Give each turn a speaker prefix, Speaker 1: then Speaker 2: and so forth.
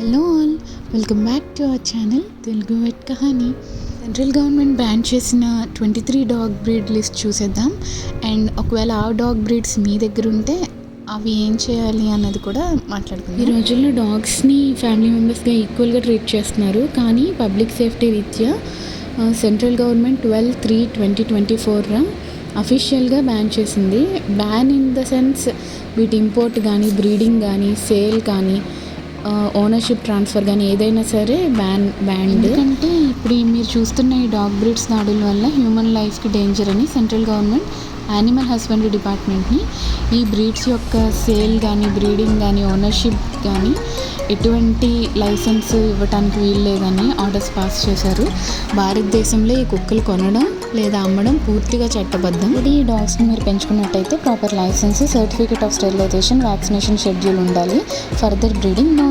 Speaker 1: Hello all, welcome back to our channel Telugu vet Kahani. Central government ban చేసిన 23 dog breed list చూసేద్దాం. And ఒకవేళ ఆ dog breeds మీ దగ్గర ఉంటే అవి ఏం చేయాలి అన్నది కూడా మాట్లాడుకుందాం. ఈ రోజుల్లో డాగ్స్ని ఫ్యామిలీ మెంబర్స్గా ఈక్వల్గా ట్రీట్ చేస్తున్నారు, కానీ పబ్లిక్ సేఫ్టీ రీత్యా సెంట్రల్ గవర్నమెంట్ 12/3/2024 అఫీషియల్గా బ్యాన్ చేసింది. బ్యాన్ ఇన్ ద సెన్స్ వీటి ఇంపోర్ట్ కానీ, బ్రీడింగ్ కానీ, సేల్ కానీ, ఓనర్షిప్ ట్రాన్స్ఫర్ కానీ ఏదైనా సరే బ్యాన్. ఎందుకంటే ఇప్పుడు మీరు చూస్తున్న ఈ డాగ్ బ్రీడ్స్ దాడుల వల్ల హ్యూమన్ లైఫ్కి డేంజర్ అని సెంట్రల్ గవర్నమెంట్ యానిమల్ హస్బెండరీ డిపార్ట్మెంట్ని ఈ బ్రీడ్స్ యొక్క సేల్ కానీ, బ్రీడింగ్ కానీ, ఓనర్షిప్ కానీ ఎటువంటి లైసెన్స్ ఇవ్వటానికి వీలు లేదని ఆర్డర్స్ పాస్ చేశారు. భారతదేశంలో ఈ కుక్కలు కొనడం లేదా అమ్మడం పూర్తిగా చట్టబద్ధం. ఇది ఈ డాగ్స్ని మీరు పెంచుకున్నట్టయితే proper licence, certificate of sterilization, vaccination schedule ఉండాలి. Further breeding no.